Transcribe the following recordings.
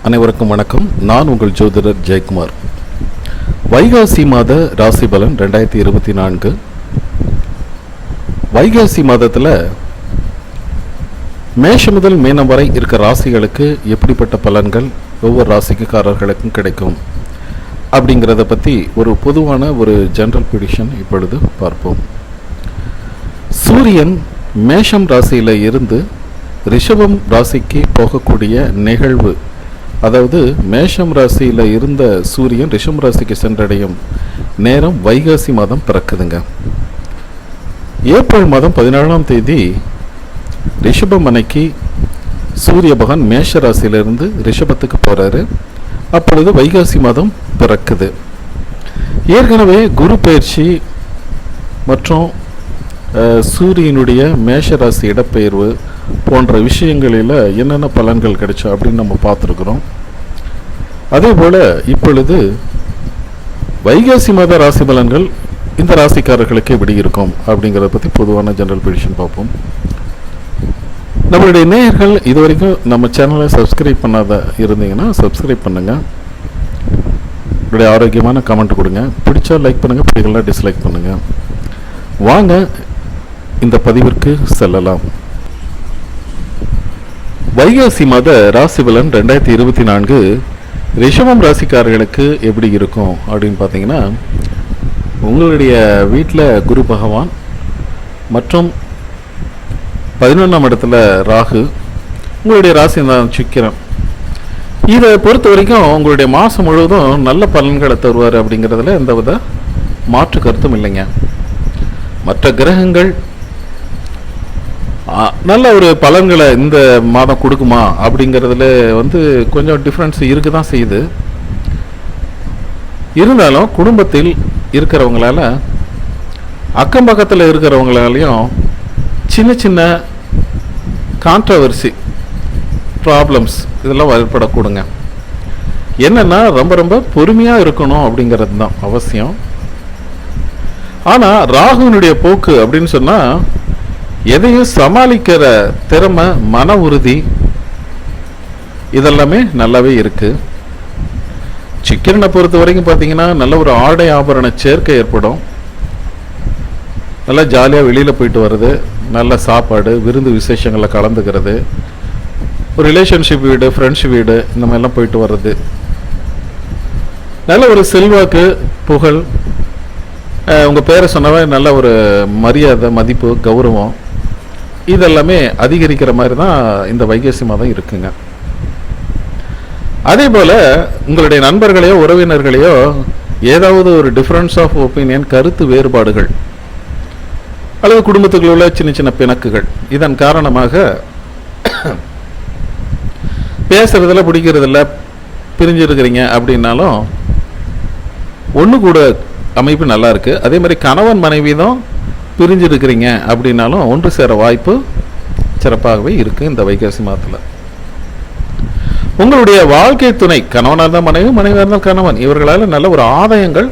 அனைவருக்கும் வணக்கம். நான் உங்கள் ஜோதிடர் ஜெயக்குமார். வைகாசி மாத ராசி பலன் 2024. வைகாசி மாதத்தில் மேஷம் முதல் மீனம் வரை இருக்கிற ராசிகளுக்கு எப்படிப்பட்ட பலன்கள் ஒவ்வொரு ராசிக்காரர்களுக்கும் கிடைக்கும் அப்படிங்கிறத பற்றி ஒரு பொதுவான ஒரு ஜெனரல் ப்ரெடிக்ஷன் இப்பொழுது பார்ப்போம். சூரியன் மேஷம் ராசியில் இருந்து ரிஷபம் ராசிக்கு போகக்கூடிய நிகழ்வு, அதாவது மேஷம் ராசியில் இருந்த சூரியன் ரிஷபம் ராசிக்கு சென்றடையும் நேரம் வைகாசி மாதம் பிறக்குதுங்க. ஏப்ரல் மாதம் 17ஆம் தேதி ரிஷபம் அன்னைக்கு சூரிய பகவான் மேஷ ராசியிலிருந்து ரிஷபத்துக்கு போகிறாரு. அப்பொழுது வைகாசி மாதம் பிறக்குது. ஏற்கனவே குரு பயிற்சி மற்றும் சூரியனுடைய மேஷ ராசி இடப்பெயர்வு போன்ற விஷயங்களில் என்னென்ன பலன்கள் கிடைச்சோம் அப்படின்னு நம்ம பார்த்துருக்குறோம். அதே போல் இப்பொழுது வைகாசி மாத ராசி பலன்கள் இந்த ராசிக்காரர்களுக்கு எப்படி இருக்கும் அப்படிங்கிறத பற்றி பொதுவான ஜெனரல் ப்ரெடிக்ஷன் பார்ப்போம். நம்மளுடைய நேயர்கள் இது வரைக்கும் நம்ம சேனலை சப்ஸ்கிரைப் பண்ணாத இருந்தீங்கன்னா சப்ஸ்கிரைப் பண்ணுங்கள். உங்களுடைய ஆரோக்கியமான கமெண்ட் கொடுங்க. பிடிச்சா லைக் பண்ணுங்கள், பிடிக்கலாம் டிஸ்லைக் பண்ணுங்கள். வாங்க இந்த பதிவிற்கு செல்லலாம். வைகாசி மாத ராசி பலன் 2024 ரிஷபம் ராசிக்காரர்களுக்கு எப்படி இருக்கும் அப்படின்னு பார்த்தீங்கன்னா, உங்களுடைய வீட்டில் குரு பகவான் மற்றும் 11ஆம் இடத்துல ராகு, உங்களுடைய ராசி தான் சுக்கிரன். இதை பொறுத்த வரைக்கும் உங்களுடைய மாதம் முழுவதும் நல்ல பலன்களை தருவார் அப்படிங்கிறதுல எந்தவித மாற்று கருத்தும் இல்லைங்க. மற்ற கிரகங்கள் நல்ல ஒரு பலன்களை இந்த மாதம் கொடுக்குமா அப்படிங்கிறதுல கொஞ்சம் டிஃப்ரென்ஸ் இருக்க தான் செய்யுது. இருந்தாலும் குடும்பத்தில் இருக்கிறவங்களால அக்கம் பக்கத்தில் இருக்கிறவங்களாலையும் சின்ன சின்ன கான்ட்ரவர்சி ப்ராப்ளம்ஸ் இதெல்லாம் ஏற்படக்கூடுங்க. என்னென்னா ரொம்ப ரொம்ப பொறுமையாக இருக்கணும் அப்படிங்கிறது தான் அவசியம். ஆனால் ராகுனுடைய போக்கு அப்படின்னு சொன்னால் எதையும் சமாளிக்கிற திறமை, மன உறுதி இதெல்லாமே நல்லாவே இருக்கு. சுக்கிரனை பொறுத்த வரைக்கும் பார்த்தீங்கன்னா நல்ல ஒரு ஆடை ஆபரண சேர்க்கை ஏற்படும். நல்லா ஜாலியாக வெளியில் போயிட்டு வர்றது, நல்ல சாப்பாடு, விருந்து விசேஷங்களில் கலந்துக்கிறது, ஒரு ரிலேஷன்ஷிப் வீடு, ஃப்ரெண்ட்ஷிப் வீடு இந்த மாதிரிலாம் போயிட்டு வர்றது, நல்ல ஒரு செல்வாக்கு, புகழ், உங்கள் பேரை சொன்னவே நல்ல ஒரு மரியாதை, மதிப்பு, கௌரவம் இதெல்லாமே அதிகரிக்கிற மாதிரி தான் இந்த வைகாசி மாதம் இருக்குங்க. அதே போல் உங்களுடைய நண்பர்களையோ உறவினர்களையோ ஏதாவது ஒரு டிஃப்ரென்ஸ் ஆஃப் ஒப்பீனியன், கருத்து வேறுபாடுகள் அல்லது குடும்பத்துக்குள்ள சின்ன சின்ன பிணக்குகள் இதன் காரணமாக பேசுறதுல பிடிக்கிறதில்ல, பிரிஞ்சிருக்கிறீங்க அப்படின்னாலும் ஒன்று கூட அமைப்பு நல்லா இருக்குது. அதே மாதிரி கணவன் மனைவி தான் பிரிஞ்சிருக்கிறீங்க அப்படின்னாலும் ஒன்று சேர வாய்ப்பு சிறப்பாகவே இருக்குது இந்த வைகாசி மாதத்தில். உங்களுடைய வாழ்க்கை துணை, கணவனாக இருந்தால் மனைவி, மனைவியாக இருந்தால் கணவன், இவர்களால் நல்ல ஒரு ஆதாயங்கள்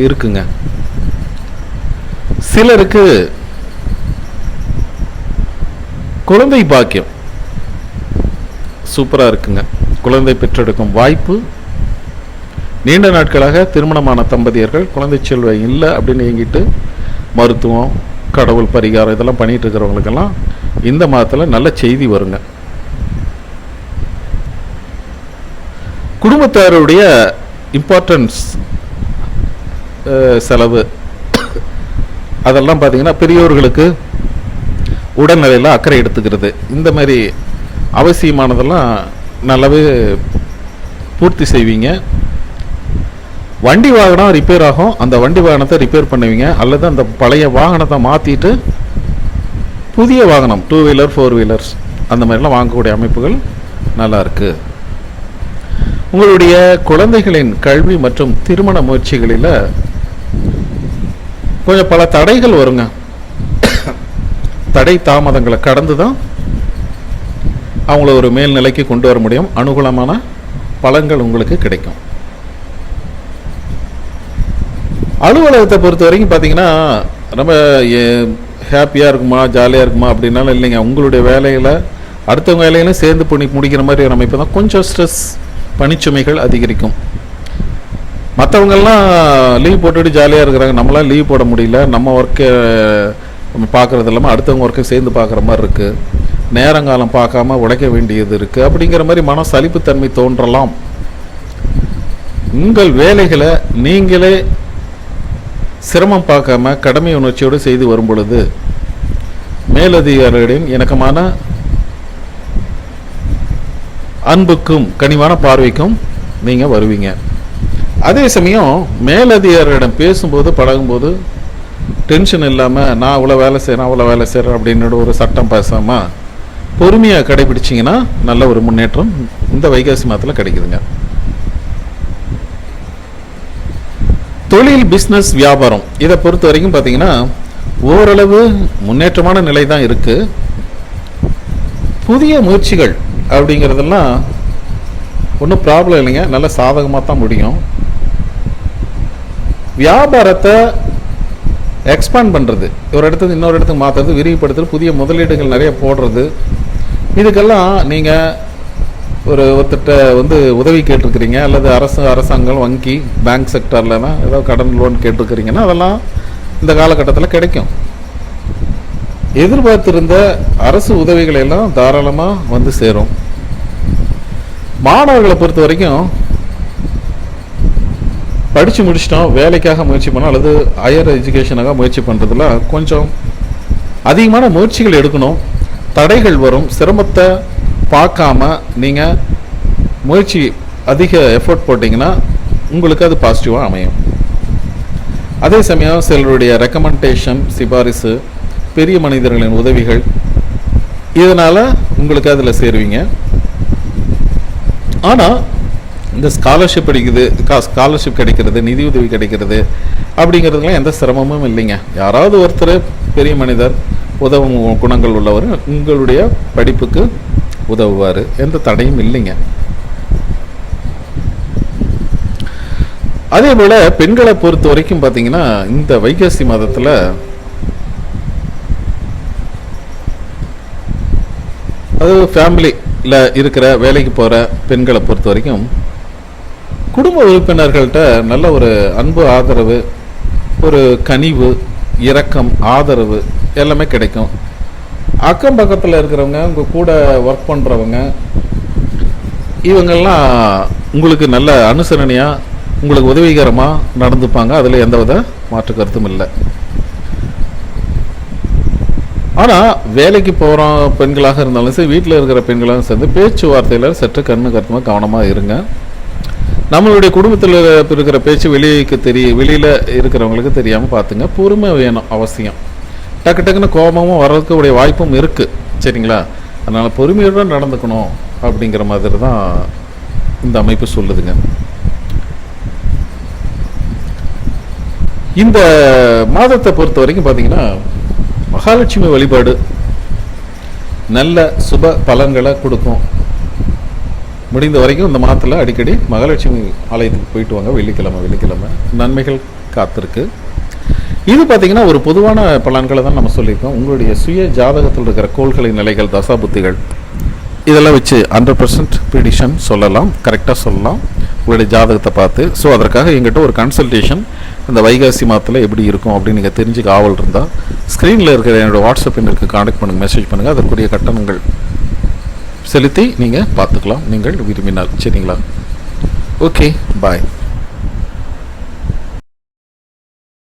இருக்குங்க. சிலருக்கு குழந்தை பாக்கியம் சூப்பராக இருக்குங்க. குழந்தை பெற்றெடுக்கும் வாய்ப்பு, நீண்ட நாட்களாக திருமணமான தம்பதியர்கள் குழந்தை செல்வம் இல்லை அப்படின்னு இயங்கிட்டு மருத்துவம், கடவுள் பரிகாரம் இதெல்லாம் பண்ணிட்டு இருக்கிறவங்களுக்கெல்லாம் இந்த மாதத்தில் நல்ல செய்தி வருங்க. குடும்பத்தாருடைய இம்பார்ட்டன்ஸ், செலவு அதெல்லாம் பார்த்தீங்கன்னா பெரியோர்களுக்கு உடல்நிலையில் அக்கறை எடுத்துக்கிறது, இந்த மாதிரி அவசியமானதெல்லாம் நல்லாவே பூர்த்தி செய்வீங்க. வண்டி வாகனம் ரிப்பேர் ஆகும், அந்த வண்டி வாகனத்தை ரிப்பேர் பண்ணுவீங்க, அல்லது அந்த பழைய வாகனத்தை மாற்றிட்டு புதிய வாகனம் 2 வீலர் 4 வீலர்ஸ் அந்த மாதிரிலாம் வாங்கக்கூடிய அமைப்புகள் நல்லா இருக்கு. உங்களுடைய குழந்தைகளின் கல்வி மற்றும் திருமண முயற்சிகளில் கொஞ்சம் பல தடைகள் வருங்க. தடை தாமதங்களை கடந்து தான் அவங்கள ஒரு மேல்நிலைக்கு கொண்டு வர முடியும். அனுகூலமான பலன்கள் உங்களுக்கு கிடைக்கும். அலுவலகத்தை பொறுத்த வரைக்கும் பார்த்தீங்கன்னா ரொம்ப ஹாப்பியாக இருக்குமா, ஜாலியாக இருக்குமா அப்படின்னாலும் இல்லைங்க. உங்களுடைய வேலையில் அடுத்தவங்க வேலையிலும் சேர்ந்து முடிக்கிற மாதிரி ஒரு அமைப்பு தான். கொஞ்சம் ஸ்ட்ரெஸ், பணிச்சுமைகள் அதிகரிக்கும். மற்றவங்கெல்லாம் லீவ் போட்டுட்டு ஜாலியாக இருக்கிறாங்க, நம்மளாம் லீவ் போட முடியல, நம்ம ஒர்க்கை நம்ம பார்க்குறது இல்லாமல் அடுத்தவங்க ஒர்க்கை சேர்ந்து பார்க்குற மாதிரி இருக்குது, நேரங்காலம் பார்க்காம உழைக்க வேண்டியது இருக்குது, அப்படிங்கிற மாதிரி மன சலிப்புத்தன்மை தோன்றலாம். உங்கள் வேலைகளை நீங்களே சிரமம் பார்க்காம கடமை உணர்ச்சியோடு செய்து வரும் பொழுது மேலதிகாரிகளின் இணக்கமான அன்புக்கும் கனிவான பார்வைக்கும் நீங்கள் வருவீங்க. அதே சமயம் மேலதிகாரியிடம் பேசும்போது பழகும்போது டென்ஷன் இல்லாமல் நான் இவ்வளோ வேலை செய்கிறேன் அவ்வளோ வேலை செய்கிறேன் அப்படின்னு ஒரு சட்டம் பேசாமல் பொறுமையாக கடைபிடிச்சிங்கன்னா நல்ல ஒரு முன்னேற்றம் இந்த வைகாசி மாதத்தில் கிடைக்குதுங்க. தொழில், பிஸ்னஸ், வியாபாரம் இதை பொறுத்த வரைக்கும் பார்த்தீங்கன்னா ஓரளவு முன்னேற்றமான நிலை தான் இருக்குது. புதிய முயற்சிகள் அப்படிங்கிறதெல்லாம் ஒன்றும் ப்ராப்ளம் இல்லைங்க, நல்ல சாதகமாக தான் முடியும். வியாபாரத்தை எக்ஸ்பேண்ட் பண்ணுறது, ஒரு இடத்துக்கு இன்னொரு இடத்துக்கு மாற்றுறது, விரிவுபடுத்துறது, புதிய முதலீடுகள் நிறைய போடுறது, இதுக்கெல்லாம் நீங்கள் ஒருத்தட்ட உதவி கேட்டிருக்கிறீங்க அல்லது அரசாங்கம், வங்கி, பேங்க் செக்டர்லாம் ஏதோ கடன் லோன் கேட்டிருக்கிறீங்கன்னா அதெல்லாம் இந்த காலகட்டத்தில் கிடைக்கும். எதிர்பார்த்திருந்த அரசு உதவிகளை எல்லாம் தாராளமாக சேரும். மாணவர்களை பொறுத்த வரைக்கும் படித்து முடிச்சிட்டோம், வேலைக்காக முயற்சி பண்ணோம் அல்லது ஹையர் எஜுகேஷனாக முயற்சி பண்ணுறதுல கொஞ்சம் அதிகமான முயற்சிகள் எடுக்கணும். தடைகள் வரும், சிரமத்தை பார்க்காம நீங்கள் முயற்சி அதிக எஃபோர்ட் போட்டிங்கன்னா உங்களுக்கு அது பாசிட்டிவாக அமையும். அதே சமயம் சிலருடைய ரெக்கமெண்டேஷன், சிபாரிசு, பெரிய மனிதர்களின் உதவிகள், இதனால் உங்களுக்கு அதில் சேருவீங்க. ஆனால் இந்த ஸ்காலர்ஷிப் கிடைக்கிறது, நிதி உதவி கிடைக்கிறது அப்படிங்கிறதுலாம் எந்த சிரமமும் இல்லைங்க. யாராவது ஒருத்தர் பெரிய மனிதர், உதவும் குணங்கள் உள்ளவர் உங்களுடைய படிப்புக்கு உதவுவார், எந்த தடையும் இல்லைங்க. அதே போல் பெண்களை பொறுத்த வரைக்கும் பார்த்தீங்கன்னா இந்த வைகாசி மாதத்தில் அதாவது ஃபேமிலியில் இருக்கிற வேலைக்கு போகிற பெண்களை பொறுத்த வரைக்கும் குடும்ப உறுப்பினர்கள்ட்ட நல்ல ஒரு அன்பு, ஆதரவு, ஒரு கனிவு, இரக்கம், ஆதரவு எல்லாமே கிடைக்கும். அக்கம் பக்கத்தில் இருக்கிறவங்க, உங்கள் கூட ஒர்க் பண்ணுறவங்க, இவங்கெல்லாம் உங்களுக்கு நல்ல அனுசரணையாக உங்களுக்கு உதவிகரமாக நடந்துப்பாங்க. அதில் எந்தவித மாற்று கருத்தும் இல்லை. ஆனால் வேலைக்கு போகிற பெண்களாக இருந்தாலும் சரி, வீட்டில் இருக்கிற பெண்களாக சேர்ந்து பேச்சுவார்த்தையில் சற்று கருத்துமாக கவனமாக இருங்க. நம்மளுடைய குடும்பத்தில் இருக்கிற பேச்சு வெளியில் இருக்கிறவங்களுக்கு தெரியாமல் பார்த்துங்க. பொறுமை வேணும் அவசியம். டக்குன்னு கோபமும் வர்றதுக்கு உடைய வாய்ப்பும் இருக்குது, சரிங்களா? அதனால் பொறுமையுடன் நடந்துக்கணும் அப்படிங்கிற மாதிரி தான் இந்த அமைப்பு சொல்லுதுங்க. இந்த மாதத்தை பொறுத்த வரைக்கும் பார்த்தீங்கன்னா மகாலட்சுமி வழிபாடு நல்ல சுப பலன்களை கொடுக்கும். முடிந்த வரைக்கும் இந்த மாதத்தில் அடிக்கடி மகாலட்சுமி ஆலயத்துக்கு போயிட்டு வாங்க. வெள்ளிக்கிழமை நன்மைகள் காத்திருக்கு. இது பார்த்தீங்கன்னா ஒரு பொதுவான பலன்களை தான் நம்ம சொல்லியிருக்கோம். உங்களுடைய சுய ஜாதகத்தில் இருக்கிற கோள்களின் நிலைகள், தசாபுத்திகள் இதெல்லாம் வச்சு 100% ப்ரிடிக்ஷன் சொல்லலாம், கரெக்டாக சொல்லலாம் உங்களுடைய ஜாதகத்தை பார்த்து. ஸோ அதற்காக எங்கிட்ட ஒரு கன்சல்டேஷன் இந்த வைகாசி மாதத்தில் எப்படி இருக்கும் அப்படின்னு நீங்கள் தெரிஞ்சுக்க ஆவல் இருந்தால் ஸ்க்ரீனில் இருக்கிற என்னோடய வாட்ஸ்அப் எண்ணுக்கு கான்டாக்ட் பண்ணுங்கள், மெசேஜ் பண்ணுங்கள். அதற்குரிய கட்டணங்கள் செலுத்தி நீங்கள் பார்த்துக்கலாம் நீங்கள் விரும்பினால், சரிங்களா? ஓகே, பாய்.